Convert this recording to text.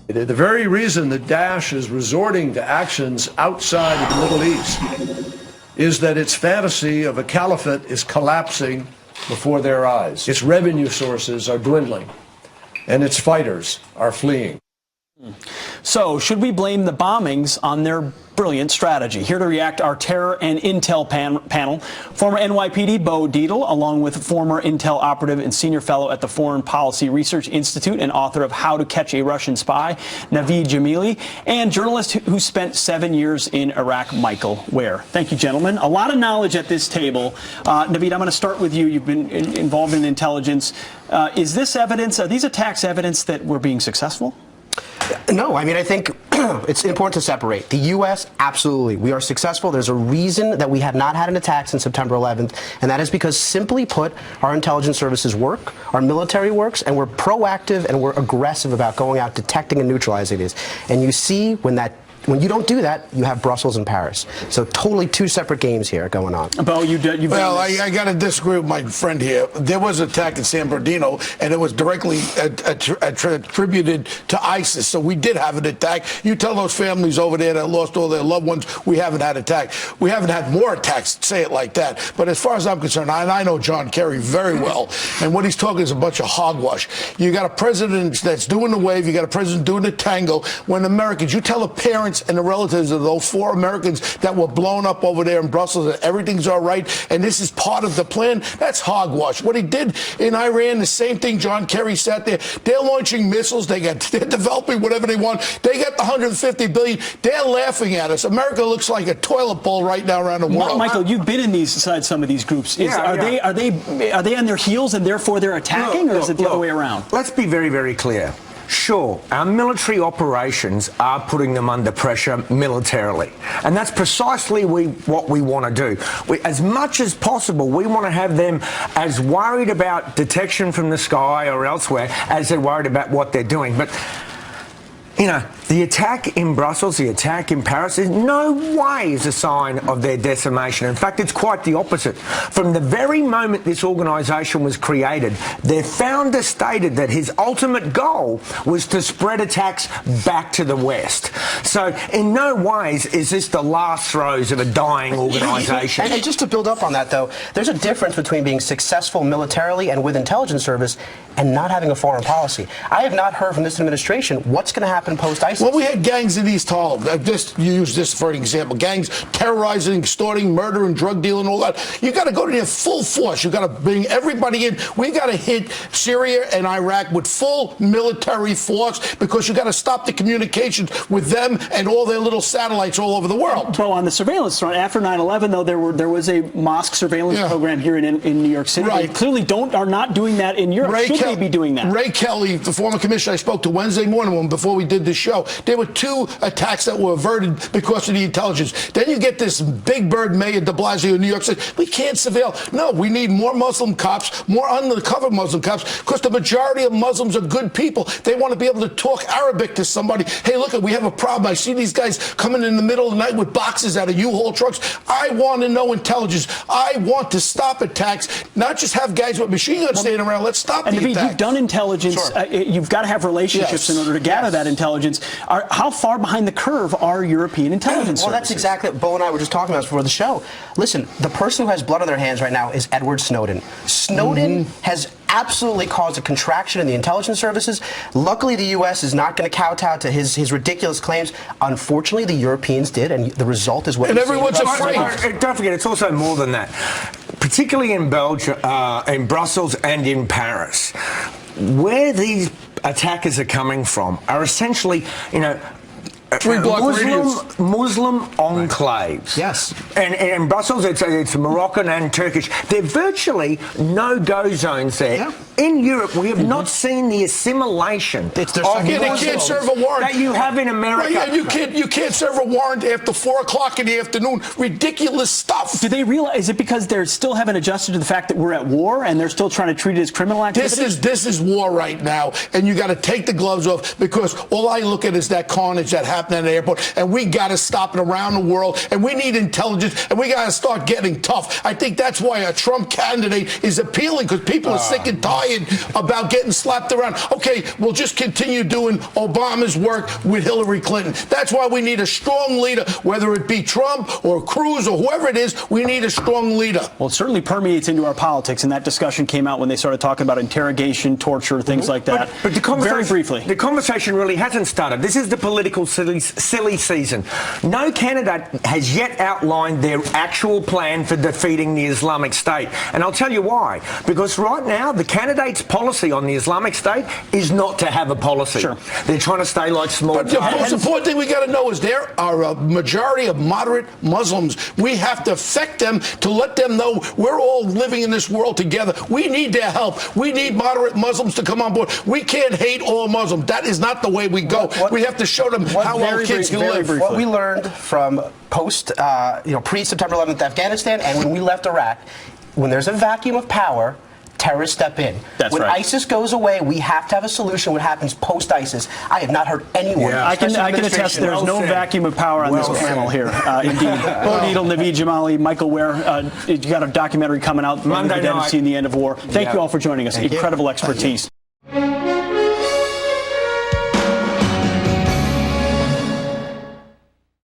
The very reason that Daesh is resorting to actions outside of the Middle East is that its fantasy of a caliphate is collapsing before their eyes. Its revenue sources are dwindling, and its fighters are fleeing. So, should we blame the bombings on their brilliant strategy? Here to react, our terror and intel panel, former NYPD Bo Dietl, along with former intel operative and senior fellow at the Foreign Policy Research Institute and author of How to Catch a Russian Spy, Naveed Jamali, and journalist who spent 7 years in Iraq, Michael Ware. Thank you, gentlemen. A lot of knowledge at this table. Naveed, I'm going to start with you. You've been involved in intelligence. Is this evidence, are these attacks evidence that we're being successful? No, I mean, I think it's important to separate. The U.S., absolutely. We are successful. There's a reason that we have not had an attack since September 11th, and that is because, simply put, our intelligence services work, our military works, and we're proactive and we're aggressive about going out, detecting and neutralizing these. And you see when you don't do that, you have Brussels and Paris. So totally two separate games here going on. Bo, well, I got to disagree with my friend here. There was an attack in San Bernardino, and it was directly attributed to ISIS. So we did have an attack. You tell those families over there that lost all their loved ones, we haven't had an attack. We haven't had more attacks, say it like that. But as far as I'm concerned, and I know John Kerry very well, and what he's talking is a bunch of hogwash. You got a president that's doing the wave. You got a president doing the tango. When Americans, you tell the parents and the relatives of those 4 Americans that were blown up over there in Brussels that everything's all right and this is part of the plan, that's hogwash. What he did in Iran, the same thing John Kerry sat there. They're launching missiles. They're developing whatever they want. They get the $150 billion. They're laughing at us. America looks like a toilet bowl right now around the world. Michael, you've been in inside some of these groups. Are they on their heels and therefore they're attacking, or is it the other way around? Let's be very, very clear. Sure, our military operations are putting them under pressure militarily. And that's precisely what we want to do. As much as possible, we want to have them as worried about detection from the sky or elsewhere as they're worried about what they're doing. But, you know, the attack in Brussels, the attack in Paris, is no way is a sign of their decimation. In fact, it's quite the opposite. From the very moment this organisation was created, their founder stated that his ultimate goal was to spread attacks back to the West. So in no ways is this the last throes of a dying organisation. And just to build up on that, though, there's a difference between being successful militarily and with intelligence service and not having a foreign policy. I have not heard from this administration what's going to happen post-ISIS. Well, we had gangs in East Harlem. You use this for an example. Gangs terrorizing, extorting, murder, and drug dealing, all that. You got to go to there full force. You got to bring everybody in. We got to hit Syria and Iraq with full military force because you got to stop the communications with them and all their little satellites all over the world. So on the surveillance front, after 9/11, though, there was a mosque surveillance program here in New York City. Right. They clearly are not doing that in Europe. Should they be doing that? Ray Kelly, the former commissioner I spoke to Wednesday morning before we did this show, there were 2 attacks that were averted because of the intelligence. Then you get this big bird mayor de Blasio in New York says, we can't surveil. No, we need more Muslim cops, more undercover Muslim cops, because the majority of Muslims are good people. They want to be able to talk Arabic to somebody. Hey, look, we have a problem. I see these guys coming in the middle of the night with boxes out of U-Haul trucks. I want to know intelligence. I want to stop attacks, not just have guys with machine guns standing around. Let's stop the attacks. You've done intelligence. Sure. You've got to have relationships in order to gather that intelligence. How far behind the curve are European intelligence Well, that's exactly what Bo and I were just talking about before the show. Listen, the person who has blood on their hands right now is Edward Snowden. Snowden has absolutely caused a contraction in the intelligence services. Luckily, the U.S. is not going to kowtow to his ridiculous claims. Unfortunately, the Europeans did, and the result is what and everyone's afraid. Don't forget, it's also more than that. Particularly in Belgium, in Brussels and in Paris, where these attackers are coming from are essentially, you know, Muslim enclaves. Yes. And in Brussels, it's Moroccan and Turkish. There are virtually no-go zones there. Yeah. In Europe, we have not seen the assimilation they can't serve a warrant that you have in America. Right, you can't serve a warrant after 4 o'clock in the afternoon. Ridiculous stuff. Do they realize? Is it because they still haven't adjusted to the fact that we're at war and they're still trying to treat it as criminal activity? This is war right now, and you got to take the gloves off because all I look at is that carnage that happened happening at the airport, and we got to stop it around the world, and we need intelligence, and we got to start getting tough. I think that's why a Trump candidate is appealing, because people are sick and tired about getting slapped around. Okay, we'll just continue doing Obama's work with Hillary Clinton. That's why we need a strong leader, whether it be Trump or Cruz or whoever it is. We need a strong leader. Well, it certainly permeates into our politics, and that discussion came out when they started talking about interrogation, torture, things like that. But the conversation, very briefly, the conversation really hasn't started. This is the political silly season. No candidate has yet outlined their actual plan for defeating the Islamic State. And I'll tell you why. Because right now, the candidate's policy on the Islamic State is not to have a policy. Sure. They're trying to stay like small. But the most important thing we got to know is there are a majority of moderate Muslims. We have to affect them to let them know we're all living in this world together. We need their help. We need moderate Muslims to come on board. We can't hate all Muslims. That is not the way we go. We have to show them how our kids can live. What we learned from pre-September 11th Afghanistan and when we left Iraq, when there's a vacuum of power, terrorists step in. That's when right. ISIS goes away, we have to have a solution. What happens post-ISIS? I have not heard anyone. I can attest there's no vacuum of power on this panel here. Indeed. Bo Dietl, Naveed, Jamali, Michael Ware. You got a documentary coming out, Monday night. In the End of War. Thank you all for joining us. Incredible expertise.